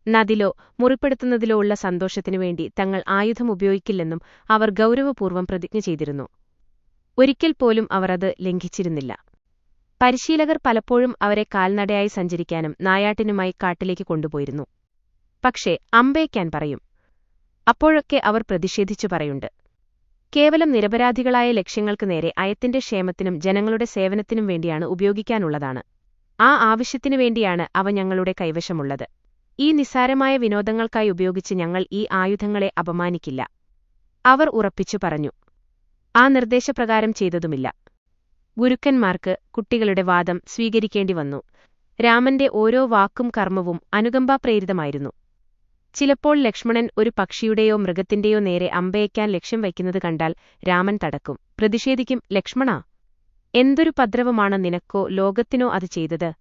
നദിലോ മുറിപ്പെടുത്തുന്നതിലോ ഉള്ള സന്തോഷത്തിനുവേണ്ടി തങ്ങൾ ആയുധം ഉപയോഗിക്കില്ലെന്നും അവർ ഗൗരവപൂർവ്വം പ്രതിജ്ഞ ചെയ്തിരുന്നു. ഒരിക്കൽ പോലും അവർ അത് ലംഘിച്ചിരുന്നില്ല. പരിശീലകർ പലപ്പോഴും അവരെ കാൽനടയായി സഞ്ചരിക്കാനും നായാട്ടിനുമായി കാട്ടിലേക്ക് കൊണ്ടുപോയിരുന്നു. പക്ഷേ അമ്പയക്കാൻ പറയും. അപ്പോഴൊക്കെ അവർ പ്രതിഷേധിച്ചു പറയുണ്ട്. കേവലം നിരപരാധികളായ ലക്ഷ്യങ്ങൾക്ക് നേരെ അയത്തിന്റെ ക്ഷേമത്തിനും ജനങ്ങളുടെ സേവനത്തിനും വേണ്ടിയാണ് ഉപയോഗിക്കാനുള്ളതാണ്. ആ ആവശ്യത്തിനു വേണ്ടിയാണ് അവ ഞങ്ങളുടെ കൈവശമുള്ളത്. ഈ നിസ്സാരമായ വിനോദങ്ങൾക്കായി ഉപയോഗിച്ച് ഞങ്ങൾ ഈ ആയുധങ്ങളെ അപമാനിക്കില്ല. അവർ ഉറപ്പിച്ചു പറഞ്ഞു. ആ നിർദ്ദേശപ്രകാരം ചെയ്തതുമില്ല. ഗുരുക്കന്മാർക്ക് കുട്ടികളുടെ വാദം സ്വീകരിക്കേണ്ടി വന്നു. രാമന്റെ ഓരോ വാക്കും കർമ്മവും അനുകമ്പാപ്രേരിതമായിരുന്നു. ചിലപ്പോൾ ലക്ഷ്മണൻ ഒരു പക്ഷിയുടെയോ മൃഗത്തിന്റെയോ നേരെ അമ്പയക്കാൻ ലക്ഷ്യം വയ്ക്കുന്നത് കണ്ടാൽ രാമൻ തടക്കും, പ്രതിഷേധിക്കും. ലക്ഷ്മണാ, എന്തൊരു പദ്രവമാണ് നിനക്കോ ലോകത്തിനോ അത് ചെയ്തത്?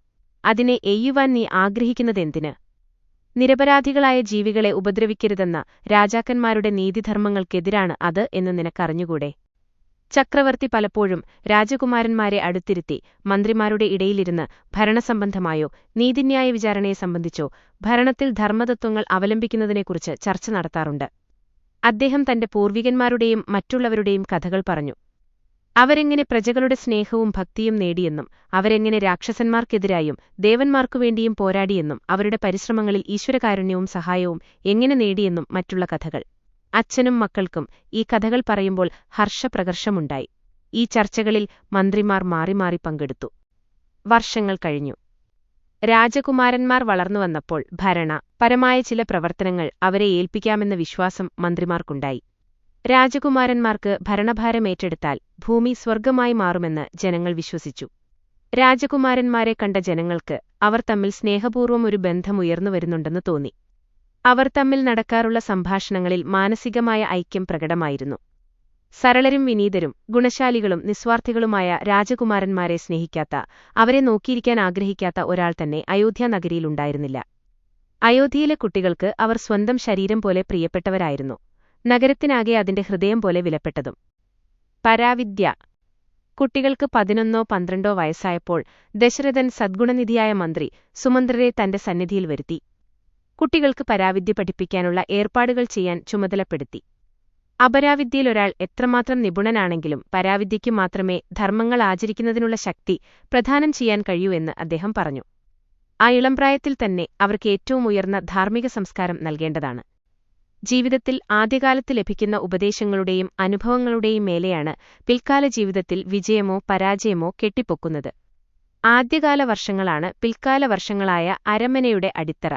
അതിനെ എയ്യുവാൻ നീ ആഗ്രഹിക്കുന്നതെന്തിന്? നിരപരാധികളായ ജീവികളെ ഉപദ്രവിക്കരുതെന്ന രാജാക്കന്മാരുടെ നീതിധർമ്മങ്ങൾക്കെതിരാണ് അത് എന്ന് നിനക്കറിഞ്ഞുകൂടെ? ചക്രവർത്തി പലപ്പോഴും രാജകുമാരന്മാരെ അടുത്തിരുത്തി മന്ത്രിമാരുടെ ഇടയിലിരുന്ന് ഭരണസംബന്ധമായോ നീതിന്യായ വിചാരണയെ സംബന്ധിച്ചോ ഭരണത്തിൽ ധർമ്മതത്വങ്ങൾ അവലംബിക്കുന്നതിനെക്കുറിച്ച് ചർച്ച നടത്താറുണ്ട്. അദ്ദേഹം തന്റെ പൂർവികന്മാരുടെയും മറ്റുള്ളവരുടെയും കഥകൾ പറഞ്ഞു. അവരെങ്ങനെ പ്രജകളുടെ സ്നേഹവും ഭക്തിയും നേടിയെന്നും അവരെങ്ങനെ രാക്ഷസന്മാർക്കെതിരായും ദേവന്മാർക്കുവേണ്ടിയും പോരാടിയെന്നും അവരുടെ പരിശ്രമങ്ങളിൽ ഈശ്വരകാരുണ്യവും സഹായവും എങ്ങനെ നേടിയെന്നും മറ്റുള്ള കഥകൾ. അച്ഛനും മക്കൾക്കും ഈ കഥകൾ പറയുമ്പോൾ ഹർഷപ്രകർഷമുണ്ടായി. ഈ ചർച്ചകളിൽ മന്ത്രിമാർ മാറി മാറി പങ്കെടുത്തു. വർഷങ്ങൾ കഴിഞ്ഞു. രാജകുമാരന്മാർ വളർന്നുവന്നപ്പോൾ ഭരണപരമായ ചില പ്രവർത്തനങ്ങൾ അവരെ ഏൽപ്പിക്കാമെന്ന വിശ്വാസം മന്ത്രിമാർക്കുണ്ടായി. രാജകുമാരന്മാർക്ക് ഭരണഭാരമേറ്റെടുത്താൽ ഭൂമി സ്വർഗമായി മാറുമെന്ന് ജനങ്ങൾ വിശ്വസിച്ചു. രാജകുമാരന്മാരെ കണ്ട ജനങ്ങൾക്ക് അവർ തമ്മിൽ സ്നേഹപൂർവ്വം ഒരു ബന്ധം ഉയർന്നുവരുന്നുണ്ടെന്ന് തോന്നി. അവർ തമ്മിൽ നടക്കാറുള്ള സംഭാഷണങ്ങളിൽ മാനസികമായ ഐക്യം പ്രകടമായിരുന്നു. സരളരും വിനീതരും ഗുണശാലികളും നിസ്വാർത്ഥികളുമായ രാജകുമാരന്മാരെ സ്നേഹിക്കാത്ത, അവരെ നോക്കിയിരിക്കാൻ ആഗ്രഹിക്കാത്ത ഒരാൾ തന്നെ അയോധ്യാനഗരിയിലുണ്ടായിരുന്നില്ല. അയോധ്യയിലെ കുട്ടികൾക്ക് അവർ സ്വന്തം ശരീരം പോലെ പ്രിയപ്പെട്ടവരായിരുന്നു. നഗരത്തിനാകെ അതിന്റെ ഹൃദയം പോലെ വിലപ്പെട്ടതും. പരാവിദ്യ. കുട്ടികൾക്ക് 11-12 വയസ്സായപ്പോൾ ദശരഥൻ സദ്ഗുണനിധിയായ മന്ത്രി സുമന്ത്രരെ തന്റെ സന്നിധിയിൽ വരുത്തി. കുട്ടികൾക്ക് പരാവിദ്യ പഠിപ്പിക്കാനുള്ള ഏർപ്പാടുകൾ ചെയ്യാൻ ചുമതലപ്പെടുത്തി. അപരാവിദ്യയിലൊരാൾ എത്രമാത്രം നിപുണനാണെങ്കിലും പരാവിദ്യയ്ക്കു മാത്രമേ ധർമ്മങ്ങൾ ആചരിക്കുന്നതിനുള്ള ശക്തി പ്രദാനം ചെയ്യാൻ കഴിയൂ എന്ന് അദ്ദേഹം പറഞ്ഞു. ആ ഇളംപ്രായത്തിൽ തന്നെ അവർക്ക് ഏറ്റവും ഉയർന്ന ധാർമ്മിക സംസ്കാരം നൽകേണ്ടതാണ്. ജീവിതത്തിൽ ആദ്യകാലത്ത് ലഭിക്കുന്ന ഉപദേശങ്ങളുടെയും അനുഭവങ്ങളുടെയും മേലെയാണ് പിൽക്കാല ജീവിതത്തിൽ വിജയമോ പരാജയമോ കെട്ടിപ്പൊക്കുന്നത്. ആദ്യകാല വർഷങ്ങളാണ് പിൽക്കാല വർഷങ്ങളായ അരമനയുടെ അടിത്തറ.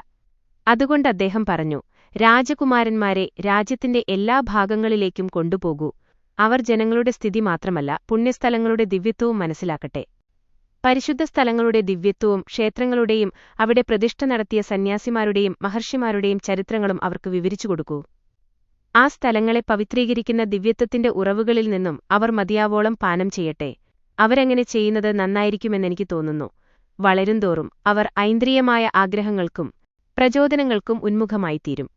അതുകൊണ്ട് അദ്ദേഹം പറഞ്ഞു, രാജകുമാരന്മാരെ രാജ്യത്തിന്റെ എല്ലാ ഭാഗങ്ങളിലേക്കും കൊണ്ടുപോകൂ. അവർ ജനങ്ങളുടെ സ്ഥിതി മാത്രമല്ല, പുണ്യസ്ഥലങ്ങളുടെ ദിവ്യത്വവും മനസ്സിലാക്കട്ടെ. പരിശുദ്ധ സ്ഥലങ്ങളുടെ ദിവ്യത്വവും ക്ഷേത്രങ്ങളുടെയും അവിടെ പ്രതിഷ്ഠ നടത്തിയ സന്യാസിമാരുടെയും മഹർഷിമാരുടെയും ചരിത്രങ്ങളും അവർക്ക് വിവരിച്ചുകൊടുക്കൂ. ആ സ്ഥലങ്ങളെ പവിത്രീകരിക്കുന്ന ദിവ്യത്വത്തിന്റെ ഉറവുകളിൽ നിന്നും അവർ മതിയാവോളം പാനം ചെയ്യട്ടെ. അവരങ്ങനെ ചെയ്യുന്നത് നന്നായിരിക്കുമെന്നെനിക്ക് തോന്നുന്നു. വളരുംതോറും അവർ ഐന്ദ്രിയമായ ആഗ്രഹങ്ങൾക്കും പ്രചോദനങ്ങൾക്കും ഉന്മുഖമായിത്തീരും.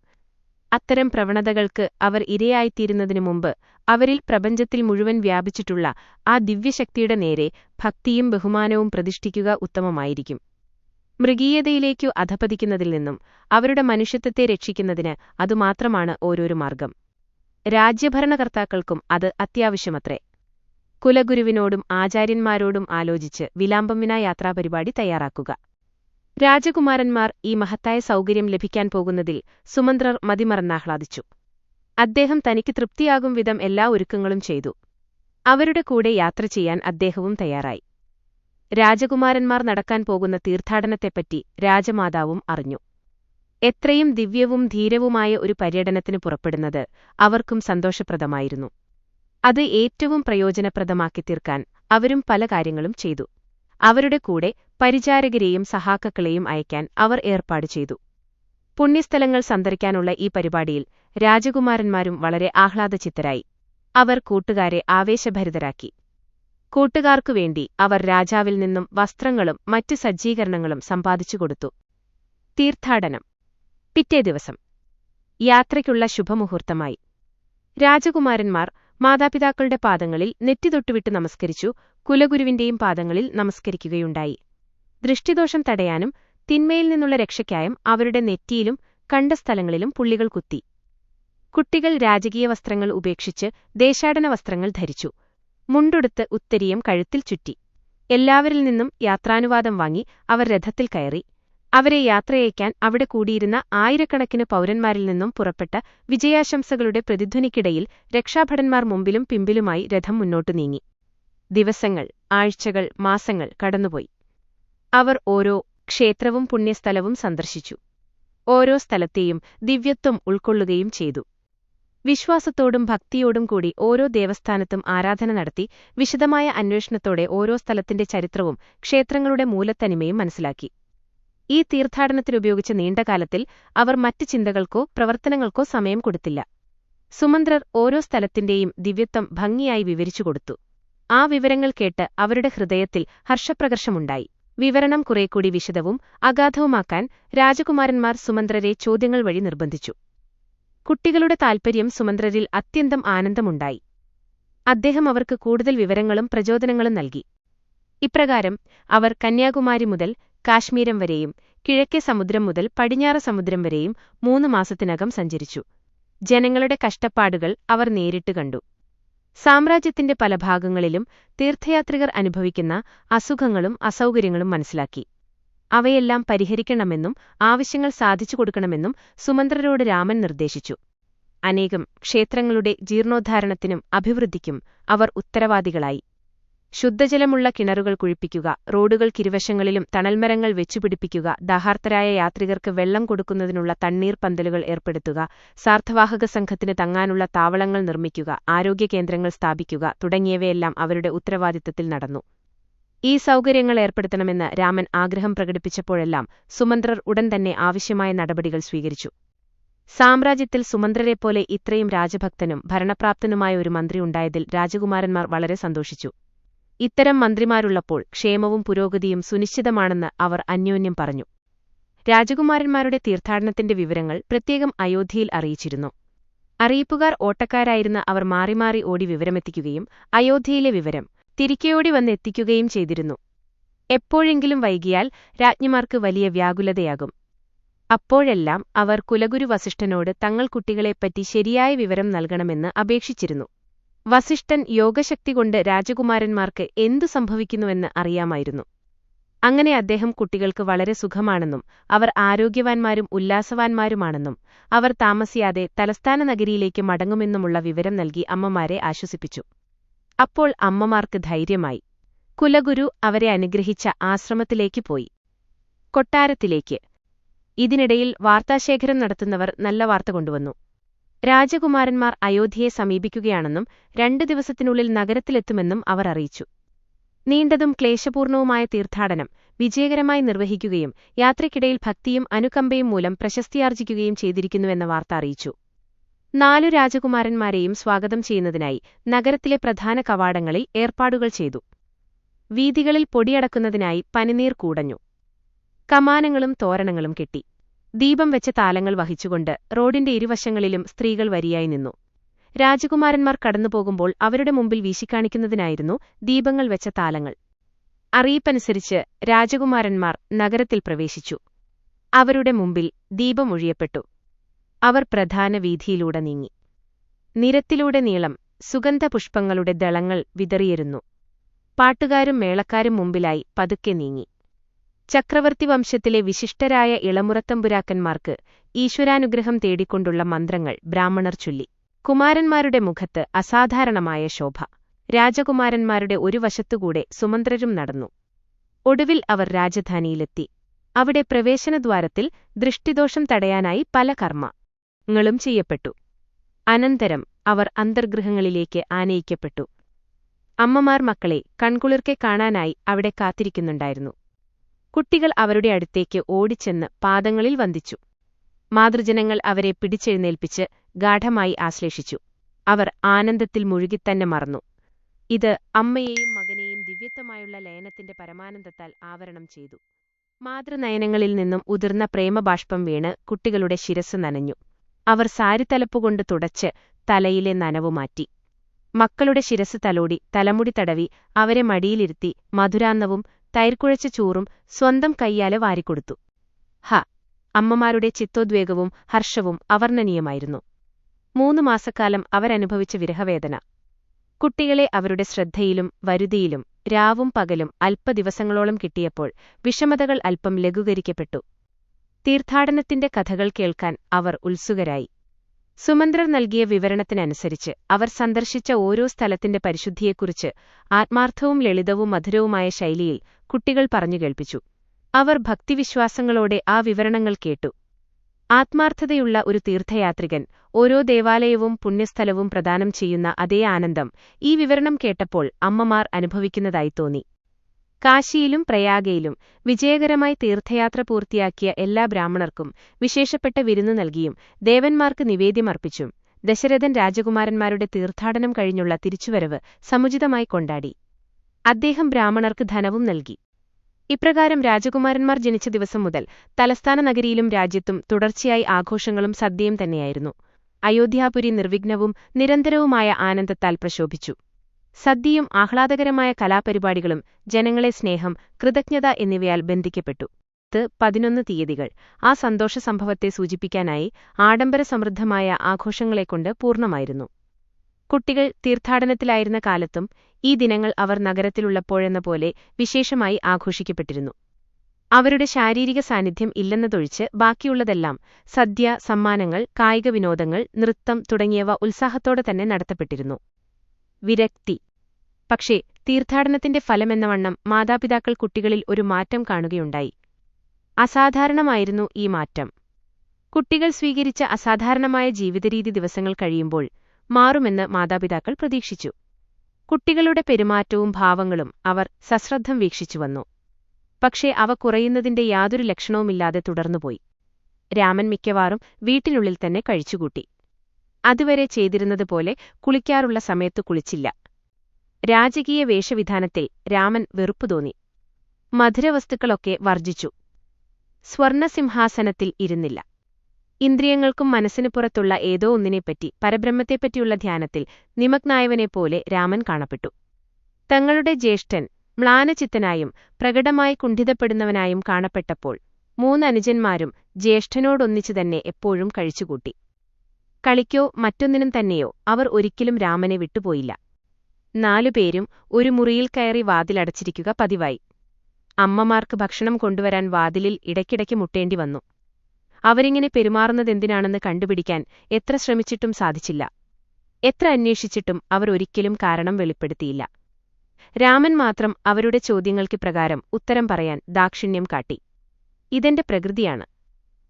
അത്തരം പ്രവണതകൾക്ക് അവർ ഇരയായിത്തീരുന്നതിനു മുമ്പ് അവരിൽ പ്രപഞ്ചത്തിൽ മുഴുവൻ വ്യാപിച്ചിട്ടുള്ള ആ ദിവ്യശക്തിയുടെ നേരെ ഭക്തിയും ബഹുമാനവും പ്രതിഷ്ഠിക്കുക ഉത്തമമായിരിക്കും. മൃഗീയതയിലേക്കു അധപതിക്കുന്നതിൽ നിന്നും അവരുടെ മനുഷ്യത്വത്തെ രക്ഷിക്കുന്നതിന് അതുമാത്രമാണ് ഓരോരു മാർഗം. രാജ്യഭരണകർത്താക്കൾക്കും അത് അത്യാവശ്യമത്രേ. കുലഗുരുവിനോടും ആചാര്യന്മാരോടും ആലോചിച്ച് വിലാംബം യാത്രാപരിപാടി തയ്യാറാക്കുക. രാജകുമാരന്മാർ ഈ മഹത്തായ സൗകര്യം ലഭിക്കാൻ പോകുന്നതിൽ സുമന്ത്രർ മതിമറന്നാഹ്ലാദിച്ചു. അദ്ദേഹം തനിക്ക് തൃപ്തിയാകും വിധം എല്ലാ ഒരുക്കങ്ങളും ചെയ്തു. അവരുടെ കൂടെ യാത്ര ചെയ്യാൻ അദ്ദേഹവും തയ്യാറായി. രാജകുമാരന്മാർ നടക്കാൻ പോകുന്ന തീർത്ഥാടനത്തെപ്പറ്റി രാജമാതാവും അറിഞ്ഞു. എത്രയും ദിവ്യവും ധീരവുമായ ഒരു പര്യടനത്തിന് പുറപ്പെടുന്നത് അവർക്കും സന്തോഷപ്രദമായിരുന്നു. അത് ഏറ്റവും പ്രയോജനപ്രദമാക്കി തീർക്കാൻ അവരും പല കാര്യങ്ങളും ചെയ്തു. അവരുടെ കൂടെ പരിചാരകരെയും സഹാക്കളെയും അയക്കാൻ അവർ ഏർപ്പാട് ചെയ്തു. പുണ്യസ്ഥലങ്ങൾ സന്ദർശിക്കാനുള്ള ഈ പരിപാടിയിൽ രാജകുമാരന്മാരും വളരെ ആഹ്ലാദചിത്തരായി. അവർ കൂട്ടുകാരെ ആവേശഭരിതരാക്കി. കൂട്ടുകാർക്കുവേണ്ടി അവർ രാജാവിൽ നിന്നും വസ്ത്രങ്ങളും മറ്റു സജ്ജീകരണങ്ങളും സമ്പാദിച്ചുകൊടുത്തു. തീർത്ഥാടനം. പിറ്റേ ദിവസം യാത്രയ്ക്കുള്ള ശുഭമുഹൂർത്തമായി. രാജകുമാരന്മാർ മാതാപിതാക്കളുടെ പാദങ്ങളിൽ നെറ്റിതൊട്ടുവിട്ട് നമസ്കരിച്ചു. കുലഗുരുവിന്റെയും പാദങ്ങളിൽ നമസ്കരിക്കുകയുണ്ടായി. ദൃഷ്ടിദോഷം തടയാനും തിന്മയിൽ നിന്നുള്ള രക്ഷയ്ക്കായും അവരുടെ നെറ്റിയിലും കണ്ട സ്ഥലങ്ങളിലും പുള്ളികൾ കുത്തി. കുട്ടികൾ രാജകീയ വസ്ത്രങ്ങൾ ഉപേക്ഷിച്ച് ദേശാടന വസ്ത്രങ്ങൾ ധരിച്ചു. മുണ്ടുടുത്ത് ഉത്തരീയം കഴുത്തിൽ ചുറ്റി. എല്ലാവരിൽ നിന്നും യാത്രാനുവാദം വാങ്ങി അവർ രഥത്തിൽ കയറി. അവരെ യാത്രയയക്കാൻ അവിടെ കൂടിയിരുന്ന ആയിരക്കണക്കിന് പൗരന്മാരിൽ നിന്നും പുറപ്പെട്ട വിജയാശംസകളുടെ പ്രതിധ്വനിക്കിടയിൽ രക്ഷാഭടന്മാർ മുമ്പിലും പിമ്പിലുമായി രഥം മുന്നോട്ടു നീങ്ങി. ദിവസങ്ങൾ, ആഴ്ചകൾ, മാസങ്ങൾ കടന്നുപോയി. അവർ ഓരോ ക്ഷേത്രവും പുണ്യസ്ഥലവും സന്ദർശിച്ചു. ഓരോ സ്ഥലത്തെയും ദിവ്യത്വം ഉൾക്കൊള്ളുകയും ചെയ്തു. വിശ്വാസത്തോടും ഭക്തിയോടും കൂടി ഓരോ ദേവസ്ഥാനത്തും ആരാധന നടത്തി വിശദമായ അന്വേഷണത്തോടെ ഓരോ സ്ഥലത്തിന്റെ ചരിത്രവും ക്ഷേത്രങ്ങളുടെ മൂലത്തനിമയും മനസ്സിലാക്കി. ഈ തീർത്ഥാടനത്തിനുപയോഗിച്ച നീണ്ടകാലത്തിൽ അവർ മറ്റ് ചിന്തകൾക്കോ പ്രവർത്തനങ്ങൾക്കോ സമയം കൊടുത്തില്ല. സുമന്ത്രർ ഓരോ സ്ഥലത്തിന്റെയും ദിവ്യത്വം ഭംഗിയായി വിവരിച്ചുകൊടുത്തു. ആ വിവരങ്ങൾ കേട്ട് അവരുടെ ഹൃദയത്തിൽ ഹർഷപ്രകർഷമുണ്ടായി. വിവരണം കുറേക്കൂടി വിശദവും അഗാധവുമാക്കാൻ രാജകുമാരന്മാർ സുമന്ത്രരെ ചോദ്യങ്ങൾ വഴി നിർബന്ധിച്ചു. കുട്ടികളുടെ താൽപര്യം സുമന്ത്രരിൽ അത്യന്തം ആനന്ദമുണ്ടായി. അദ്ദേഹം അവർക്ക് കൂടുതൽ വിവരങ്ങളും പ്രചോദനങ്ങളും നൽകി. ഇപ്രകാരം അവർ കന്യാകുമാരി മുതൽ കാശ്മീരം വരെയും കിഴക്കേ സമുദ്രം മുതൽ പടിഞ്ഞാറ് സമുദ്രം വരെയും 3 മാസത്തിനകം സഞ്ചരിച്ചു. ജനങ്ങളുടെ കഷ്ടപ്പാടുകൾ അവർ നേരിട്ട് കണ്ടു. സാമ്രാജ്യത്തിന്റെ പല ഭാഗങ്ങളിലും തീർത്ഥയാത്രികർ അനുഭവിക്കുന്ന അസുഖങ്ങളും അസൗകര്യങ്ങളും മനസ്സിലാക്കി. അവയെല്ലാം പരിഹരിക്കണമെന്നും ആവശ്യങ്ങൾ സാധിച്ചു കൊടുക്കണമെന്നും സുമന്ത്രരോട് രാമൻ നിർദ്ദേശിച്ചു. അനേകം ക്ഷേത്രങ്ങളുടെ ജീർണോദ്ധാരണത്തിനും അഭിവൃദ്ധിക്കും അവർ ഉത്തരവാദികളായി. ശുദ്ധജലമുള്ള കിണറുകൾ കുഴിപ്പിക്കുക, റോഡുകൾക്കിരുവശങ്ങളിലും തണൽമരങ്ങൾ വെച്ചുപിടിപ്പിക്കുക, ദാഹാർത്തരായ യാത്രികർക്ക് വെള്ളം കൊടുക്കുന്നതിനുള്ള തണ്ണീർ പന്തലുകൾ ഏർപ്പെടുത്തുക, സാർഥവാഹക സംഘത്തിന് തങ്ങാനുള്ള താവളങ്ങൾ നിർമ്മിക്കുക, ആരോഗ്യകേന്ദ്രങ്ങൾ സ്ഥാപിക്കുക തുടങ്ങിയവയെല്ലാം അവരുടെ ഉത്തരവാദിത്തത്തിൽ നടന്നു. ഈ സൗകര്യങ്ങൾ ഏർപ്പെടുത്തണമെന്ന് രാമൻ ആഗ്രഹം പ്രകടിപ്പിച്ചപ്പോഴെല്ലാം സുമന്ത്രർ ഉടൻ തന്നെ ആവശ്യമായ നടപടികൾ സ്വീകരിച്ചു. സാമ്രാജ്യത്തിൽ സുമന്ത്രരെപ്പോലെ ഇത്രയും രാജഭക്തനും ഭരണപ്രാപ്തനുമായ ഒരു മന്ത്രി ഉണ്ടായതിൽ രാജകുമാരന്മാർ വളരെ സന്തോഷിച്ചു. ഇത്തരം മന്ത്രിമാരുള്ളപ്പോൾ ക്ഷേമവും പുരോഗതിയും സുനിശ്ചിതമാണെന്ന് അവർ അന്യോന്യം പറഞ്ഞു. രാജകുമാരന്മാരുടെ തീർത്ഥാടനത്തിന്റെ വിവരങ്ങൾ പ്രത്യേകം അയോധ്യയിൽ അറിയിച്ചിരുന്നു. അറിയിപ്പുകാർ ഓട്ടക്കാരായിരുന്ന അവർ മാറി മാറി ഓടി വിവരമെത്തിക്കുകയും അയോധ്യയിലെ വിവരം തിരികെയോടി വന്നെത്തിക്കുകയും ചെയ്തിരുന്നു. എപ്പോഴെങ്കിലും വൈകിയാൽ രാജ്ഞിമാർക്ക് വലിയ വ്യാകുലതയാകും. അപ്പോഴെല്ലാം അവർ കുലഗുരു വസിഷ്ഠനോട് തങ്ങൾ കുട്ടികളെപ്പറ്റി ശരിയായ വിവരം നൽകണമെന്ന് അപേക്ഷിച്ചിരുന്നു. വസിഷ്ഠൻ യോഗശക്തി കൊണ്ട് രാജകുമാരന്മാർക്ക് എന്തു സംഭവിക്കുന്നുവെന്ന് അറിയാമായിരുന്നു. അങ്ങനെ അദ്ദേഹം കുട്ടികൾക്ക് വളരെ സുഖമാണെന്നും അവർ ആരോഗ്യവാന്മാരും ഉല്ലാസവാന്മാരുമാണെന്നും അവർ താമസിയാതെ തലസ്ഥാന നഗരിയിലേക്ക് മടങ്ങുമെന്നുമുള്ള വിവരം നൽകി അമ്മമാരെ ആശ്വസിപ്പിച്ചു. അപ്പോൾ അമ്മമാർക്ക് ധൈര്യമായി. കുലഗുരു അവരെ അനുഗ്രഹിച്ച ആശ്രമത്തിലേക്ക് പോയി. കൊട്ടാരത്തിലേക്ക്. ഇതിനിടയിൽ വാർത്താശേഖരം നടത്തുന്നവർ നല്ല വാർത്ത കൊണ്ടുവന്നു. രാജകുമാരന്മാർ അയോധ്യയെ സമീപിക്കുകയാണെന്നും 2 ദിവസത്തിനുള്ളിൽ നഗരത്തിലെത്തുമെന്നും അവർ അറിയിച്ചു. നീണ്ടതും ക്ലേശപൂർണവുമായ തീർത്ഥാടനം വിജയകരമായി നിർവഹിക്കുകയും യാത്രയ്ക്കിടയിൽ ഭക്തിയും അനുകമ്പയും മൂലം പ്രശസ്തിയാർജിക്കുകയും ചെയ്തിരിക്കുന്നുവെന്ന വാർത്ത അറിയിച്ചു. 4 രാജകുമാരന്മാരെയും സ്വാഗതം ചെയ്യുന്നതിനായി നഗരത്തിലെ പ്രധാന കവാടങ്ങളിൽ ഏർപ്പാടുകൾ ചെയ്തു. വീഥികളിൽ പൊടിയടക്കുന്നതിനായി പനിനീർ കൂടഞ്ഞു. കമാനങ്ങളും തോരണങ്ങളും കെട്ടി. ദീപം വെച്ച താലങ്ങൾ വഹിച്ചുകൊണ്ട് റോഡിന്റെ ഇരുവശങ്ങളിലും സ്ത്രീകൾ വരിയായി നിന്നു. രാജകുമാരന്മാർ കടന്നുപോകുമ്പോൾ അവരുടെ മുമ്പിൽ വീശിക്കാണിക്കുന്നതിനായിരുന്നു ദീപങ്ങൾ വെച്ച താലങ്ങൾ. അറിയിപ്പനുസരിച്ച് രാജകുമാരന്മാർ നഗരത്തിൽ പ്രവേശിച്ചു. അവരുടെ മുമ്പിൽ ദീപം ഒഴിയപ്പെട്ടു. അവർ പ്രധാന വീഥിയിലൂടെ നീങ്ങി. നിരത്തിലൂടെ നീളം സുഗന്ധപുഷ്പങ്ങളുടെ ദളങ്ങൾ വിതറിയിരുന്നു. പാട്ടുകാരും മേളക്കാരും മുമ്പിലായി പതുക്കെ നീങ്ങി. ചക്രവർത്തി വംശത്തിലെ വിശിഷ്ടരായ ഇളമുറത്തമ്പുരാക്കന്മാർക്ക് ഈശ്വരാനുഗ്രഹം തേടിക്കൊണ്ടുള്ള മന്ത്രങ്ങൾ ബ്രാഹ്മണർ ചൊല്ലി. കുമാരന്മാരുടെ മുഖത്ത് അസാധാരണമായ ശോഭ. രാജകുമാരന്മാരുടെ ഒരു വശത്തുകൂടെ സുമന്ത്രരും നടന്നു. ഒടുവിൽ അവർ രാജധാനിയിലെത്തി. അവിടെ പ്രവേശനദ്വാരത്തിൽ ദൃഷ്ടിദോഷം തടയാനായി പല കർമ്മങ്ങളും ചെയ്യപ്പെട്ടു. അനന്തരം അവർ അന്തർഗൃഹങ്ങളിലേക്ക് ആനയിക്കപ്പെട്ടു. അമ്മമാർ മക്കളെ കൺകുളിർക്കെ കാണാനായി അവിടെ കാത്തിരിക്കുന്നുണ്ടായിരുന്നു. കുട്ടികൾ അവരുടെ അടുത്തേക്ക് ഓടിച്ചെന്ന് പാദങ്ങളിൽ വന്ദിച്ചു. മാതൃജനങ്ങൾ അവരെ പിടിച്ചെഴുന്നേൽപ്പിച്ച് ഗാഢമായി ആശ്ലേഷിച്ചു. അവർ ആനന്ദത്തിൽ മുഴുകിത്തന്നെ മറന്നു. ഇത് അമ്മയെയും മകനെയും ദിവ്യത്വമായുള്ള ലയനത്തിന്റെ പരമാനന്ദത്താൽ ആവരണം ചെയ്തു. മാതൃനയനങ്ങളിൽ നിന്നും ഉതിർന്ന പ്രേമബാഷ്പം വീണ് കുട്ടികളുടെ ശിരസ് നനഞ്ഞു. അവർ സാരിത്തലപ്പുകൊണ്ട് തുടച്ച് തലയിലെ നനവുമാറ്റി. മക്കളുടെ ശിരസ് തലോടി തലമുടി തടവി അവരെ മടിയിലിരുത്തി മധുരാന്നവും തൈർക്കുഴച്ച ചോറും സ്വന്തം കൈയാലെ വാരിക്കൊടുത്തു. അമ്മമാരുടെ ചിത്തോദ്വേഗവും ഹർഷവും അവർണ്ണനീയമായിരുന്നു. 3 മാസക്കാലം അവരനുഭവിച്ച വിരഹവേദന. കുട്ടികളെ അവരുടെ ശ്രദ്ധയിലും വരുതിയിലും രാവും പകലും അല്പദിവസങ്ങളോളം കിട്ടിയപ്പോൾ വിഷമതകൾ അല്പം ലഘൂകരിക്കപ്പെട്ടു. തീർത്ഥാടനത്തിന്റെ കഥകൾ കേൾക്കാൻ അവർ ഉത്സുകരായി. സുമന്ത്രർ നൽകിയ വിവരണത്തിനനുസരിച്ച് അവർ സന്ദർശിച്ച ഓരോ സ്ഥലത്തിന്റെ പരിശുദ്ധിയെക്കുറിച്ച് ആത്മാർത്ഥവും ലളിതവും മധുരവുമായ ശൈലിയിൽ കുട്ടികൾ പറഞ്ഞു കേൾപ്പിച്ചു. അവർ ഭക്തിവിശ്വാസങ്ങളോടെ ആ വിവരണങ്ങൾ കേട്ടു. ആത്മാർത്ഥതയുള്ള ഒരു തീർത്ഥയാത്രികൻ ഓരോ ദേവാലയവും പുണ്യസ്ഥലവും പ്രദാനം ചെയ്യുന്ന അതേ ആനന്ദം ഈ വിവരണം കേട്ടപ്പോൾ അമ്മമാർ അനുഭവിക്കുന്നതായി തോന്നി. കാശിയിലും പ്രയാഗയിലും വിജയകരമായി തീർത്ഥയാത്ര പൂർത്തിയാക്കിയ എല്ലാ ബ്രാഹ്മണർക്കും വിശേഷപ്പെട്ട വിരുന്നു നൽകിയും ദേവന്മാർക്ക് നിവേദ്യമർപ്പിച്ചും ദശരഥൻ രാജകുമാരന്മാരുടെ തീർത്ഥാടനം കഴിഞ്ഞുള്ള തിരിച്ചുവരവ് സമുചിതമായി കൊണ്ടാടി. അദ്ദേഹം ബ്രാഹ്മണർക്ക് ധനവും നൽകി. ഇപ്രകാരം രാജകുമാരന്മാർ ജനിച്ച ദിവസം മുതൽ തലസ്ഥാന നഗരിയിലും രാജ്യത്തും തുടർച്ചയായി ആഘോഷങ്ങളും സദ്യയും തന്നെയായിരുന്നു. അയോധ്യാപുരി നിർവിഘ്നവും നിരന്തരവുമായ ആനന്ദത്താൽ പ്രശോഭിച്ചു. സദ്യയും ആഹ്ലാദകരമായ കലാപരിപാടികളും ജനങ്ങളെ സ്നേഹം, കൃതജ്ഞത എന്നിവയാൽ ബന്ധിക്കപ്പെട്ടു. 11 തീയതികൾ ആ സന്തോഷസംഭവത്തെ സൂചിപ്പിക്കാനായി ആഡംബരസമൃദ്ധമായ ആഘോഷങ്ങളെക്കൊണ്ട് പൂർണ്ണമായിരുന്നു. കുട്ടികൾ തീർത്ഥാടനത്തിലായിരുന്ന കാലത്തും ഈ ദിനങ്ങൾ അവർ നഗരത്തിലുള്ളപ്പോഴെന്ന പോലെ വിശേഷമായി ആഘോഷിക്കപ്പെട്ടിരുന്നു. അവരുടെ ശാരീരിക സാന്നിധ്യം ഇല്ലെന്നതൊഴിച്ച് ബാക്കിയുള്ളതെല്ലാം സദ്യ, സമ്മാനങ്ങൾ, കായിക വിനോദങ്ങൾ, നൃത്തം തുടങ്ങിയവ ഉത്സാഹത്തോടെ തന്നെ നടത്തപ്പെട്ടിരുന്നു. വിരക്തി. പക്ഷേ തീർത്ഥാടനത്തിന്റെ ഫലമെന്നവണ്ണം മാതാപിതാക്കൾ കുട്ടികളിൽ ഒരു മാറ്റം കാണുകയുണ്ടായി. അസാധാരണമായിരുന്നു ഈ മാറ്റം. കുട്ടികൾ സ്വീകരിച്ച അസാധാരണമായ ജീവിതരീതി ദിവസങ്ങൾ കഴിയുമ്പോൾ മാറുമെന്ന് മാതാപിതാക്കൾ പ്രതീക്ഷിച്ചു. കുട്ടികളുടെ പെരുമാറ്റവും ഭാവങ്ങളും അവർ സശ്രദ്ധം വീക്ഷിച്ചുവന്നു. പക്ഷേ അവ കുറയുന്നതിന്റെ യാതൊരു ലക്ഷണവുമില്ലാതെ തുടർന്നുപോയി. രാമൻ മിക്കവാറും വീട്ടിനുള്ളിൽ തന്നെ കഴിച്ചുകൂട്ടി. അതുവരെ ചെയ്തിരുന്നതുപോലെ കുളിക്കാറുള്ള സമയത്തു കുളിച്ചില്ല. രാജകീയ വേഷവിധാനത്തിൽ രാമൻ വെറുപ്പു തോന്നി. മധുരവസ്തുക്കളൊക്കെ വർജിച്ചു. സ്വർണസിംഹാസനത്തിൽ ഇരുന്നില്ല. ഇന്ദ്രിയങ്ങൾക്കും മനസ്സിനു പുറത്തുള്ള ഏതോ ഒന്നിനെപ്പറ്റി, പരബ്രഹ്മത്തെപ്പറ്റിയുള്ള ധ്യാനത്തിൽ നിമഗ്നായവനെപ്പോലെ രാമൻ കാണപ്പെട്ടു. തങ്ങളുടെ ജ്യേഷ്ഠൻ മ്ലാനചിത്തനായും പ്രകടമായി കുണ്ഠിതപ്പെടുന്നവനായും കാണപ്പെട്ടപ്പോൾ 3 അനുജന്മാരും ജ്യേഷ്ഠനോടൊന്നിച്ചു തന്നെ എപ്പോഴും കഴിച്ചുകൂട്ടി. കളിക്കോ മറ്റൊന്നിനും തന്നെയോ അവർ ഒരിക്കലും രാമനെ വിട്ടുപോയില്ല. 4 പേരും ഒരു മുറിയിൽ കയറി വാതിലടച്ചിരിക്കുക പതിവായി. അമ്മമാർക്ക് ഭക്ഷണം കൊണ്ടുവരാൻ വാതിലിൽ ഇടയ്ക്കിടയ്ക്ക് മുട്ടേണ്ടി വന്നു. അവരിങ്ങനെ പെരുമാറുന്നതെന്തിനാണെന്ന് കണ്ടുപിടിക്കാൻ എത്ര ശ്രമിച്ചിട്ടും സാധിച്ചില്ല. എത്ര അന്വേഷിച്ചിട്ടും അവർ ഒരിക്കലും കാരണം വെളിപ്പെടുത്തിയില്ല. രാമൻ മാത്രം അവരുടെ ചോദ്യങ്ങൾക്ക് പ്രകാരം ഉത്തരം പറയാൻ ദാക്ഷിണ്യം കാട്ടി. ഇതെന്റെ പ്രകൃതിയാണ്.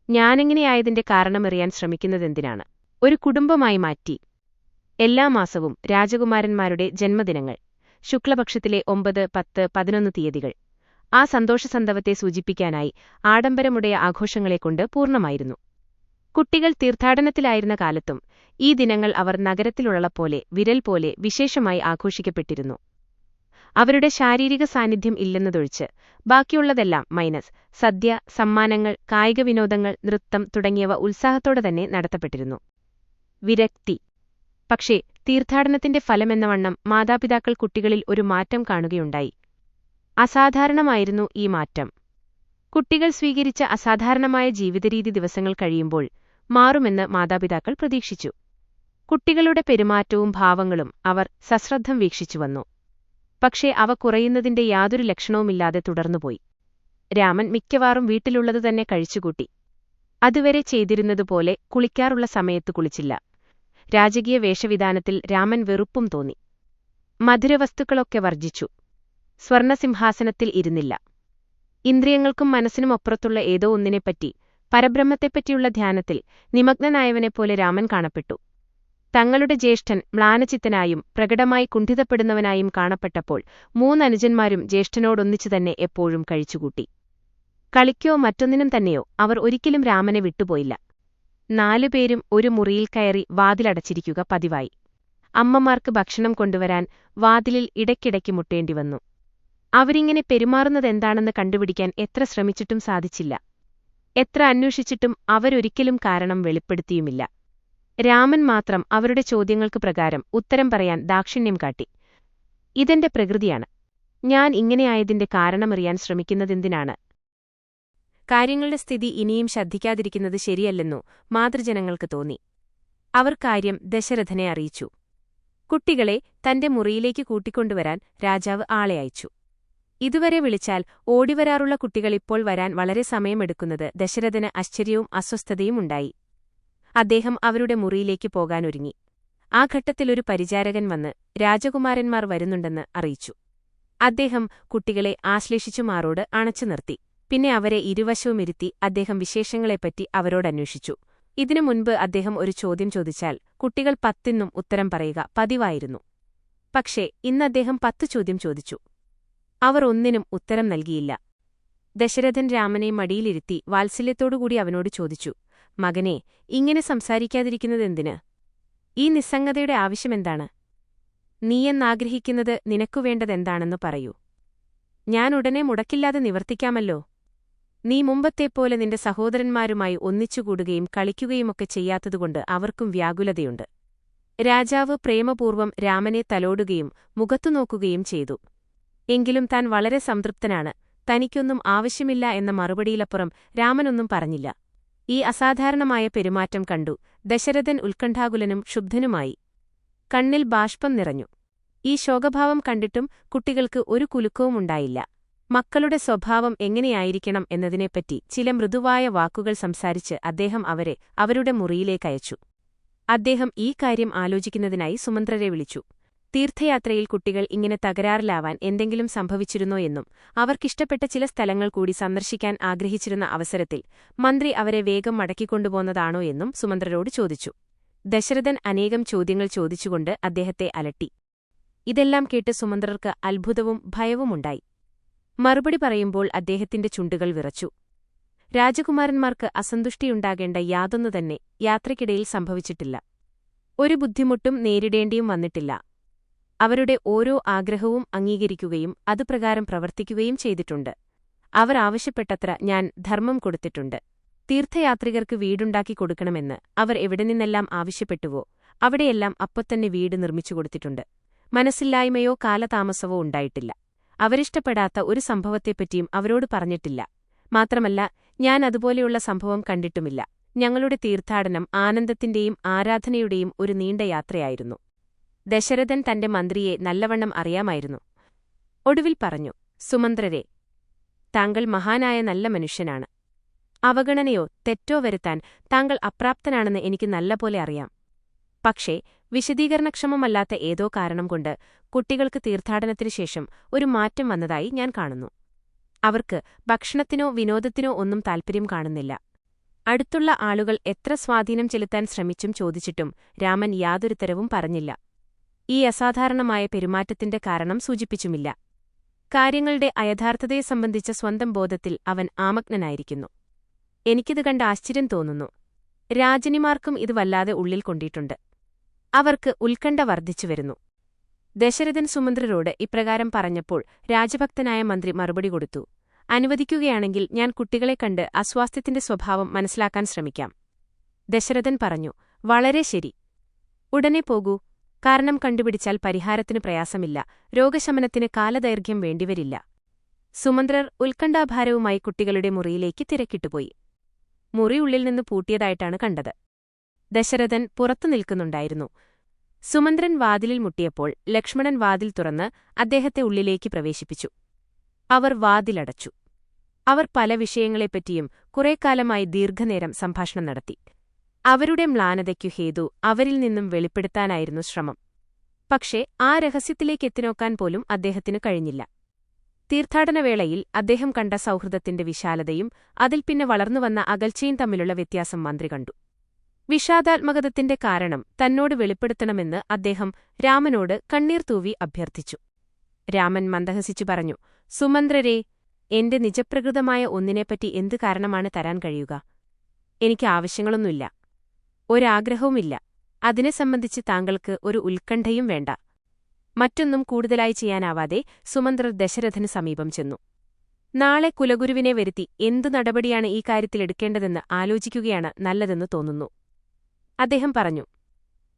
ഞാനെങ്ങനെയായതിന്റെ കാരണമറിയാൻ ശ്രമിക്കുന്നതെന്തിനാണ്? ഒരു കുടുംബമായി മാറ്റി. എല്ലാ മാസവും രാജകുമാരന്മാരുടെ ജന്മദിനങ്ങൾ, ശുക്ലപക്ഷത്തിലെ 9, 10, 11 തീയതികൾ ആ സന്തോഷസന്തവത്തെ സൂചിപ്പിക്കാനായി ആഡംബരമുடைய ആഘോഷങ്ങളെക്കൊണ്ട് പൂർണ്ണമായിരുന്നു. കുട്ടികൾ തീർത്ഥാടനത്തിലായിരുന്ന കാലത്തും ഈ ദിനങ്ങൾ അവർ നഗരത്തിലുള്ളപോലെ വിരൽ പോലെ വിശേഷമായി ആഘോഷിക്കപ്പെട്ടിരുന്നു. അവരുടെ ശാരീരിക സാന്നിധ്യം ഇല്ലെന്നതൊഴിച്ച് ബാക്കിയുള്ളതെല്ലാം മൈനസ് സദ്യ, സമ്മാനങ്ങൾ, കായിക വിനോദങ്ങൾ, നൃത്തം തുടങ്ങിയവ ഉത്സാഹത്തോടെ തന്നെ നടത്തപ്പെട്ടിരുന്നു. വിരക്തി. പക്ഷേ തീർത്ഥാടനത്തിന്റെ ഫലമെന്നവണ്ണം മാതാപിതാക്കൾ കുട്ടികളിൽ ഒരു മാറ്റം കാണുകയുണ്ടായി. അസാധാരണമായിരുന്നു ഈ മാറ്റം. കുട്ടികൾ സ്വീകരിച്ച അസാധാരണമായ ജീവിതരീതി ദിവസങ്ങൾ കഴിയുമ്പോൾ മാറുമെന്ന് മാതാപിതാക്കൾ പ്രതീക്ഷിച്ചു. കുട്ടികളുടെ പെരുമാറ്റവും ഭാവങ്ങളും അവർ സശ്രദ്ധം വീക്ഷിച്ചുവന്നു. പക്ഷേ അവ കുറയുന്നതിന്റെ യാതൊരു ലക്ഷണവുമില്ലാതെ തുടർന്നുപോയി. രാമൻ മിക്കവാറും വീട്ടിലുള്ളത് തന്നെ കഴിച്ചുകൂട്ടി. അതുവരെ ചെയ്തിരുന്നതുപോലെ കുളിക്കാറുള്ള സമയത്തു കുളിച്ചില്ല. രാജകീയ വേഷവിധാനത്തിൽ രാമൻ വെറുപ്പും തോന്നി. മധുരവസ്തുക്കളൊക്കെ വർജിച്ചു. സ്വർണസിംഹാസനത്തിൽ ഇരുന്നില്ല. ഇന്ദ്രിയങ്ങൾക്കും മനസ്സിനും അപ്പുറത്തുള്ള ഏതോ ഒന്നിനെപ്പറ്റി, പരബ്രഹ്മത്തെപ്പറ്റിയുള്ള ധ്യാനത്തിൽ നിമഗ്നനായവനെപ്പോലെ രാമൻ കാണപ്പെട്ടു. തങ്ങളുടെ ജ്യേഷ്ഠൻ മ്ലാനചിത്തനായും പ്രകടമായി കുണ്ഠിതപ്പെടുന്നവനായും കാണപ്പെട്ടപ്പോൾ 3 അനുജന്മാരും ജ്യേഷ്ഠനോടൊന്നിച്ചു തന്നെ എപ്പോഴും കഴിച്ചുകൂട്ടി. കളിക്കോ മറ്റൊന്നിനും തന്നെയോ അവർ ഒരിക്കലും രാമനെ വിട്ടുപോയില്ല. 4 പേരും ഒരു മുറിയിൽ കയറി വാതിലടച്ചിരിക്കുക പതിവായി. അമ്മമാർക്ക് ഭക്ഷണം കൊണ്ടുവരാൻ വാതിലിൽ ഇടയ്ക്കിടയ്ക്ക് മുട്ടേണ്ടി വന്നു. അവരിങ്ങനെ പെരുമാറുന്നതെന്താണെന്ന് കണ്ടുപിടിക്കാൻ എത്ര ശ്രമിച്ചിട്ടും സാധിച്ചില്ല. എത്ര അന്വേഷിച്ചിട്ടും അവരൊരിക്കലും കാരണം വെളിപ്പെടുത്തിയുമില്ല. രാമൻ മാത്രം അവരുടെ ചോദ്യങ്ങൾക്ക് പ്രകാരം ഉത്തരം പറയാൻ ദാക്ഷിണ്യം കാട്ടി. ഇതെന്റെ പ്രകൃതിയാണ്. ഞാൻ ഇങ്ങനെയായതിന്റെ കാരണമറിയാൻ ശ്രമിക്കുന്നതെന്തിനാണ്? കാര്യങ്ങളുടെ സ്ഥിതി ഇനിയും ശ്രദ്ധിക്കാതിരിക്കുന്നത് ശരിയല്ലെന്നു മാതൃജനങ്ങൾക്ക് തോന്നി. അവർ കാര്യം ദശരഥനെ അറിയിച്ചു. കുട്ടികളെ തന്റെ മുറിയിലേക്ക് കൂട്ടിക്കൊണ്ടുവരാൻ രാജാവ് ആളെ അയച്ചു. ഇതുവരെ വിളിച്ചാൽ ഓടിവരാറുള്ള കുട്ടികൾ ഇപ്പോൾ വരാൻ വളരെ സമയമെടുക്കുന്നത് ദശരഥന് ആശ്ചര്യവും അസ്വസ്ഥതയും ഉണ്ടായി. അദ്ദേഹം അവരുടെ മുറിയിലേക്ക് പോകാനൊരുങ്ങി. ആ ഘട്ടത്തിലൊരു പരിചാരകൻ വന്ന് രാജകുമാരന്മാർ വരുന്നുണ്ടെന്ന് അറിയിച്ചു. അദ്ദേഹം കുട്ടികളെ ആശ്ലേഷിച്ചുമാറോട് അണച്ചു നിർത്തി. പിന്നെ അവരെ ഇരുവശവുമിരുത്തി അദ്ദേഹം വിശേഷങ്ങളെപ്പറ്റി അവരോടന്വേഷിച്ചു. ഇതിനു മുൻപ് അദ്ദേഹം ഒരു ചോദ്യം ചോദിച്ചാൽ കുട്ടികൾ 10 ഉത്തരം പറയുക പതിവായിരുന്നു. പക്ഷേ ഇന്ന് അദ്ദേഹം 10 ചോദ്യം ചോദിച്ചു. അവർ ഒന്നിനും ഉത്തരം നൽകിയില്ല. ദശരഥൻ രാമനെ മടിയിലിരുത്തി വാത്സല്യത്തോടുകൂടി അവനോട് ചോദിച്ചു, മകനേ, ഇങ്ങനെ സംസാരിക്കാതിരിക്കുന്നതെന്തിന്? ഈ നിസ്സംഗതയുടെ ആവശ്യമെന്താണ്? നീയെന്നാഗ്രഹിക്കുന്നത് നിനക്കുവേണ്ടതെന്താണെന്ന് പറയൂ. ഞാൻ ഉടനെ മുടക്കില്ലാതെ നിവർത്തിക്കാമല്ലോ. നീ മുമ്പത്തെപ്പോലെ നിന്റെ സഹോദരന്മാരുമായി ഒന്നിച്ചുകൂടുകയും കളിക്കുകയുമൊക്കെ ചെയ്യാത്തതുകൊണ്ട് അവർക്കും വ്യാകുലതയുണ്ട്. രാജാവ് പ്രേമപൂർവ്വം രാമനെ തലോടുകയും മുഖത്തുനോക്കുകയും ചെയ്തു. എങ്കിലും താൻ വളരെ സംതൃപ്തനാണ്, തനിക്കൊന്നും ആവശ്യമില്ല എന്ന മറുപടിയിലപ്പുറം രാമനൊന്നും പറഞ്ഞില്ല. ഈ അസാധാരണമായ പെരുമാറ്റം കണ്ടു ദശരഥൻ ഉത്കണ്ഠാകുലനും ക്ഷുബ്ധനുമായി. കണ്ണിൽ ബാഷ്പം നിറഞ്ഞു. ഈ ശോകഭാവം കണ്ടിട്ടും കുട്ടികൾക്ക് ഒരു കുലുക്കവുമുണ്ടായില്ല. മക്കളുടെ സ്വഭാവം എങ്ങനെയായിരിക്കണം എന്നതിനെപ്പറ്റി ചില മൃദുവായ വാക്കുകൾ സംസാരിച്ച് അദ്ദേഹം അവരെ അവരുടെ മുറിയിലേക്കയച്ചു. അദ്ദേഹം ഈ കാര്യം ആലോചിക്കുന്നതിനായി സുമന്ത്രരെ വിളിച്ചു. തീർത്ഥയാത്രയിൽ കുട്ടികൾ ഇങ്ങനെ തകരാറിലാവാൻ എന്തെങ്കിലും സംഭവിച്ചിരുന്നോ എന്നും അവർക്കിഷ്ടപ്പെട്ട ചില സ്ഥലങ്ങൾ കൂടി സന്ദർശിക്കാൻ ആഗ്രഹിച്ചിരുന്ന അവസരത്തിൽ മന്ത്രി അവരെ വേഗം മടക്കിക്കൊണ്ടുപോന്നതാണോ എന്നും സുമന്ത്രരോട് ചോദിച്ചു. ദശരഥൻ അനേകം ചോദ്യങ്ങൾ ചോദിച്ചുകൊണ്ട് അദ്ദേഹത്തെ അലട്ടി. ഇതെല്ലാം കേട്ട് സുമന്ത്രർക്ക് അത്ഭുതവും ഭയവുമുണ്ടായി. മറുപടി പറയുമ്പോൾ അദ്ദേഹത്തിന്റെ ചുണ്ടുകൾ വിറച്ചു. രാജകുമാരന്മാർക്ക് അസന്തുഷ്ടിയുണ്ടാകേണ്ട യാതൊന്നു തന്നെ യാത്രയ്ക്കിടയിൽ സംഭവിച്ചിട്ടില്ല. ഒരു ബുദ്ധിമുട്ടും നേരിടേണ്ടിയും വന്നിട്ടില്ല. അവരുടെ ഓരോ ആഗ്രഹവും അംഗീകരിക്കുകയും അതുപ്രകാരം പ്രവർത്തിക്കുകയും ചെയ്തിട്ടുണ്ട്. അവർ ആവശ്യപ്പെട്ടത്ര ഞാൻ ധർമ്മം കൊടുത്തിട്ടുണ്ട്. തീർത്ഥയാത്രികർക്ക് വീടുണ്ടാക്കി കൊടുക്കണമെന്ന് അവർ എവിടെ നിന്നെല്ലാം ആവശ്യപ്പെട്ടുവോ അവിടെയെല്ലാം അപ്പൊത്തന്നെ വീട് നിർമ്മിച്ചു കൊടുത്തിട്ടുണ്ട്. മനസ്സില്ലായ്മയോ കാലതാമസവോ ഉണ്ടായിട്ടില്ല. അവരിഷ്ടപ്പെടാത്ത ഒരു സംഭവത്തെപ്പറ്റിയും അവരോട് പറഞ്ഞിട്ടില്ല. മാത്രമല്ല, ഞാൻ അതുപോലെയുള്ള സംഭവം കണ്ടിട്ടുമില്ല. ഞങ്ങളുടെ തീർത്ഥാടനം ആനന്ദത്തിന്റെയും ആരാധനയുടെയും ഒരു നീണ്ട യാത്രയായിരുന്നു. ദശരഥൻ തന്റെ മന്ത്രിയെ നല്ലവണ്ണം അറിയാമായിരുന്നു. ഒടുവിൽ പറഞ്ഞു, സുമന്ത്രരെ, താങ്കൾ മഹാനായ നല്ല മനുഷ്യനാണ്. അവഗണനയോ തെറ്റോ വരുത്താൻ താങ്കൾ അപ്രാപ്തനാണെന്ന് എനിക്ക് നല്ലപോലെ അറിയാം. പക്ഷേ വിശദീകരണക്ഷമമല്ലാത്ത ഏതോ കാരണം കൊണ്ട് കുട്ടികൾക്ക് തീർത്ഥാടനത്തിനു ശേഷം ഒരു മാറ്റം വന്നതായി ഞാൻ കാണുന്നു. അവർക്ക് ഭക്ഷണത്തിനോ വിനോദത്തിനോ ഒന്നും താൽപ്പര്യം കാണുന്നില്ല. അടുത്തുള്ള ആളുകൾ എത്ര സ്വാധീനം ചെലുത്താൻ ശ്രമിച്ചും ചോദിച്ചിട്ടും രാമൻ യാതൊരുത്തരവും പറഞ്ഞില്ല. ഈ അസാധാരണമായ പെരുമാറ്റത്തിന്റെ കാരണം സൂചിപ്പിച്ചുമില്ല. കാര്യങ്ങളുടെ അയഥാർത്ഥതയെ സംബന്ധിച്ച സ്വന്തം ബോധത്തിൽ അവൻ ആമഗ്നനായിരിക്കുന്നു. എനിക്കിത് കണ്ട് ആശ്ചര്യം തോന്നുന്നു. രാജനിമാർക്കും ഇത് വല്ലാതെ ഉള്ളിൽ കൊണ്ടിട്ടുണ്ട്. അവർക്ക് ഉത്കണ്ഠ വർദ്ധിച്ചുവരുന്നു. ദശരഥൻ സുമന്ത്രരോട് ഇപ്രകാരം പറഞ്ഞപ്പോൾ രാജഭക്തനായ മന്ത്രി മറുപടി കൊടുത്തു. അനുവദിക്കുകയാണെങ്കിൽ ഞാൻ കുട്ടികളെ കണ്ട് അസ്വാസ്ഥ്യത്തിന്റെ സ്വഭാവം മനസ്സിലാക്കാൻ ശ്രമിക്കാം. ദശരഥൻ പറഞ്ഞു, വളരെ ശരി. ഉടനെ പോകൂ. കാരണം കണ്ടുപിടിച്ചാൽ പരിഹാരത്തിന് പ്രയാസമില്ല. രോഗശമനത്തിന് കാലദൈർഘ്യം വേണ്ടിവരില്ല. സുമന്ത്രർ ഉത്കണ്ഠാഭാരവുമായി കുട്ടികളുടെ മുറിയിലേക്ക് തിരക്കിട്ടുപോയി. മുറി ഉള്ളിൽ നിന്ന് പൂട്ടിയതായിട്ടാണ് കണ്ടത്. ദശരഥൻ പുറത്തു നിൽക്കുന്നുണ്ടായിരുന്നു. സുമന്ത്രൻ വാതിലിൽ മുട്ടിയപ്പോൾ ലക്ഷ്മണൻ വാതിൽ തുറന്ന് അദ്ദേഹത്തെ ഉള്ളിലേക്ക് പ്രവേശിപ്പിച്ചു. അവർ വാതിലടച്ചു. അവർ പല വിഷയങ്ങളെപ്പറ്റിയും കുറേക്കാലമായി ദീർഘനേരം സംഭാഷണം നടത്തി. അവരുടെ മ്ലാനതയ്ക്കു ഹേതു അവരിൽ നിന്നും വെളിപ്പെടുത്താനായിരുന്നു ശ്രമം. പക്ഷേ ആ രഹസ്യത്തിലേക്കെത്തിനോക്കാൻ പോലും അദ്ദേഹത്തിനു കഴിഞ്ഞില്ല. തീർത്ഥാടനവേളയിൽ അദ്ദേഹം കണ്ട സൗഹൃദത്തിന്റെ വിശാലതയും അതിൽ പിന്നെ വളർന്നുവന്ന അകൽച്ചയും തമ്മിലുള്ള വ്യത്യാസം മന്ത്രി കണ്ടു. വിഷാദാത്മകതത്തിന്റെ കാരണം തന്നോട് വെളിപ്പെടുത്തണമെന്ന് അദ്ദേഹം രാമനോട് കണ്ണീർ തൂവി അഭ്യർത്ഥിച്ചു. രാമൻ മന്ദഹസിച്ചു പറഞ്ഞു, സുമന്ത്രരേ, എന്റെ നിജപ്രകൃതമായ ഒന്നിനെപ്പറ്റി എന്തു കാരണമാണ് തരാൻ കഴിയുക? എനിക്ക് ആവശ്യങ്ങളൊന്നുമില്ല, ഒരാഗ്രഹവുമില്ല. അതിനെ സംബന്ധിച്ച് താങ്കൾക്ക് ഒരു ഉത്കണ്ഠയും വേണ്ട. മറ്റൊന്നും കൂടുതലായി ചെയ്യാനാവാതെ സുമന്ത്രർ ദശരഥന് സമീപം ചെന്നു. നാളെ കുലഗുരുവിനെ വരുത്തി എന്തു നടപടിയാണ് ഈ കാര്യത്തിലെടുക്കേണ്ടതെന്ന് ആലോചിക്കുകയാണ് നല്ലതെന്ന് തോന്നുന്നു. അദ്ദേഹം പറഞ്ഞു.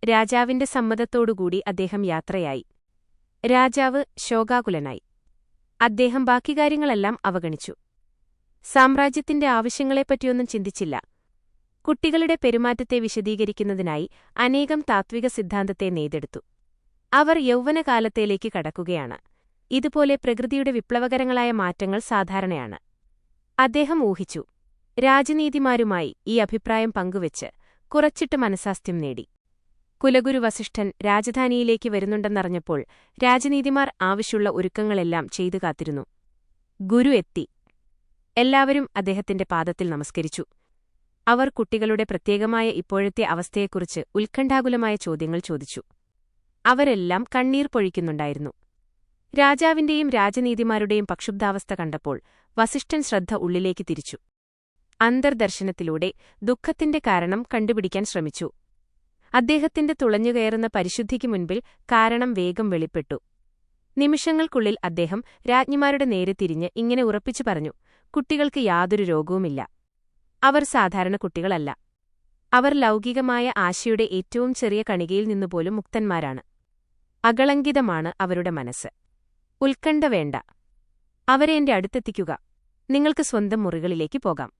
രാജാവിന്റെ സമ്മതത്തോടുകൂടി അദ്ദേഹം യാത്രയായി. രാജാവ് ശോകാകുലനായി. അദ്ദേഹം ബാക്കി കാര്യങ്ങളെല്ലാം അവഗണിച്ചു. സാമ്രാജ്യത്തിന്റെ ആവശ്യങ്ങളെപ്പറ്റിയൊന്നും ചിന്തിച്ചില്ല. കുട്ടികളുടെ പെരുമാറ്റത്തെ വിശദീകരിക്കുന്നതിനായി അനേകം താത്വിക സിദ്ധാന്തത്തെ നെയ്തെടുത്തു. അവർ യൗവനകാലത്തേലേക്ക് കടക്കുകയാണ്. ഇതുപോലെ പ്രകൃതിയുടെ വിപ്ലവകരങ്ങളായ മാറ്റങ്ങൾ സാധാരണയാണ്. അദ്ദേഹം ഊഹിച്ചു. രാജനീതിമാരുമായി ഈ അഭിപ്രായം പങ്കുവച്ച് കുറച്ചിട്ട് മനഃസാസ്ഥ്യം നേടി. കുലഗുരു വസിഷ്ഠൻ രാജധാനിയിലേക്ക് വരുന്നുണ്ടെന്നറിഞ്ഞപ്പോൾ രാജനീതിമാർ ആവശ്യമുള്ള ഒരുക്കങ്ങളെല്ലാം ചെയ്തു കാത്തിരുന്നു. ഗുരു എത്തി. എല്ലാവരും അദ്ദേഹത്തിന്റെ പാദത്തിൽ നമസ്കരിച്ചു. അവർ കുട്ടികളുടെ പ്രത്യേകമായ ഇപ്പോഴത്തെ അവസ്ഥയെക്കുറിച്ച് ഉത്കണ്ഠാകുലമായ ചോദ്യങ്ങൾ ചോദിച്ചു. അവരെല്ലാം കണ്ണീർ പൊഴിക്കുന്നുണ്ടായിരുന്നു. രാജാവിന്റെയും രാജനീതിമാരുടെയും പ്രക്ഷുബ്ധാവസ്ഥ കണ്ടപ്പോൾ വസിഷ്ഠൻ ശ്രദ്ധ ഉള്ളിലേക്ക് തിരിച്ചു. അന്തർദർശനത്തിലൂടെ ദുഃഖത്തിന്റെ കാരണം കണ്ടുപിടിക്കാൻ ശ്രമിച്ചു. അദ്ദേഹത്തിന്റെ തുളഞ്ഞുകയറുന്ന പരിശുദ്ധിക്ക് മുൻപിൽ കാരണം വേഗം വെളിപ്പെട്ടു. നിമിഷങ്ങൾക്കുള്ളിൽ അദ്ദേഹം രാജ്ഞിമാരുടെ നേരെ തിരിഞ്ഞ് ഇങ്ങനെ ഉറപ്പിച്ചു പറഞ്ഞു: കുട്ടികൾക്ക് യാതൊരു രോഗവുമില്ല. അവർ സാധാരണ കുട്ടികളല്ല. അവർ ലൗകികമായ ആശയുടെ ഏറ്റവും ചെറിയ കണികയിൽ നിന്നുപോലും മുക്തന്മാരാണ്. അകളങ്കിതമാണ് അവരുടെ മനസ്സ്. ഉത്കണ്ഠ വേണ്ട. അവരെ എന്റെ അടുത്തെത്തിക്കുക. നിങ്ങൾക്ക് സ്വന്തം മുറികളിലേക്ക് പോകാം.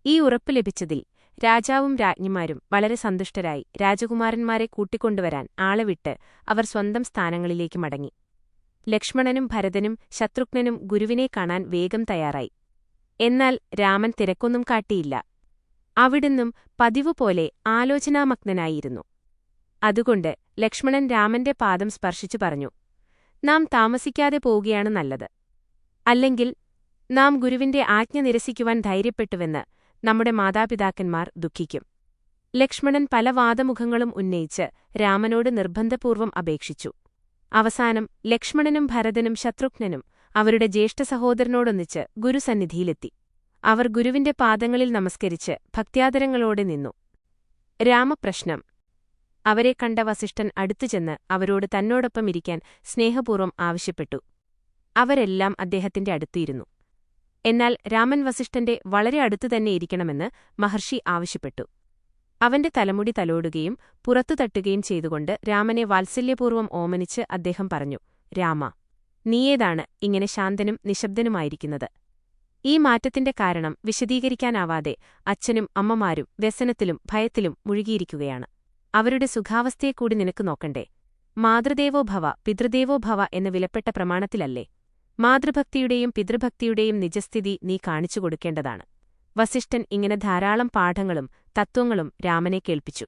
ഈ ഉറപ്പ് ലഭിച്ചതിൽ രാജാവും രാജ്ഞിമാരും വളരെ സന്തുഷ്ടരായി രാജകുമാരന്മാരെ കൂട്ടിക്കൊണ്ടുവരാൻ ആളെ വിട്ട് അവർ സ്വന്തം സ്ഥാനങ്ങളിലേക്ക് മടങ്ങി. ലക്ഷ്മണനും ഭരതനും ശത്രുഘ്നനും ഗുരുവിനെ കാണാൻ വേഗം തയ്യാറായി. എന്നാൽ രാമൻ തിരക്കൊന്നും കാട്ടിയില്ല. അവിടുന്നും പതിവുപോലെ ആലോചനാമഗ്നനായിരുന്നു. അതുകൊണ്ട് ലക്ഷ്മണൻ രാമന്റെ പാദം സ്പർശിച്ചു പറഞ്ഞു: നാം താമസിക്കാതെ പോവുകയാണ് നല്ലത്. അല്ലെങ്കിൽ നാം ഗുരുവിന്റെ ആജ്ഞ നിരസിക്കുവാൻ ധൈര്യപ്പെട്ടുവെന്ന് നമ്മുടെ മാതാപിതാക്കന്മാർ ദുഃഖിക്കും. ലക്ഷ്മണൻ പല വാദമുഖങ്ങളും ഉന്നയിച്ച് രാമനോട് നിർബന്ധപൂർവം അപേക്ഷിച്ചു. അവസാനം ലക്ഷ്മണനും ഭരതനും ശത്രുഘ്നനും അവരുടെ ജ്യേഷ്ഠ സഹോദരനോടൊന്നിച്ച് ഗുരുസന്നിധിയിലെത്തി. അവർ ഗുരുവിന്റെ പാദങ്ങളിൽ നമസ്കരിച്ച് ഭക്ത്യാദരങ്ങളോടെ നിന്നു. രാമപ്രശ്നം. അവരെ കണ്ട വസിഷ്ഠൻ അടുത്തുചെന്ന് അവരോട് തന്നോടൊപ്പം ഇരിക്കാൻ സ്നേഹപൂർവ്വം ആവശ്യപ്പെട്ടു. അവരെല്ലാം അദ്ദേഹത്തിന്റെ അടുത്തിരുന്നു. എന്നാൽ രാമൻ വസിഷ്ഠന്റെ വളരെ അടുത്തുതന്നെ ഇരിക്കണമെന്ന് മഹർഷി ആവശ്യപ്പെട്ടു. അവന്റെ തലമുടി തലോടുകയും പുറത്തു തട്ടുകയും ചെയ്തുകൊണ്ട് രാമനെ വാത്സല്യപൂർവ്വം ഓമനിച്ച് അദ്ദേഹം പറഞ്ഞു: രാമ, നീയേതാണ് ഇങ്ങനെ ശാന്തനും നിശബ്ദനുമായിരിക്കുന്നത്? ഈ മാറ്റത്തിന്റെ കാരണം വിശദീകരിക്കാനാവാതെ അച്ഛനും അമ്മമാരും വ്യസനത്തിലും ഭയത്തിലും മുഴുകിയിരിക്കുകയാണ്. അവരുടെ സുഖാവസ്ഥയെക്കൂടി നിനക്ക് നോക്കണ്ടേ? മാതൃദേവോ ഭവ പിതൃദേവോ ഭവ എന്ന വിലപ്പെട്ട പ്രമാണത്തിലല്ലേ? മാതൃഭക്തിയുടെയും പിതൃഭക്തിയുടെയും നിജസ്ഥിതി നീ കാണിച്ചു കൊടുക്കേണ്ടതാണ്. വസിഷ്ഠൻ ഇങ്ങനെ ധാരാളം പാഠങ്ങളും തത്വങ്ങളും രാമനെ കേൾപ്പിച്ചു.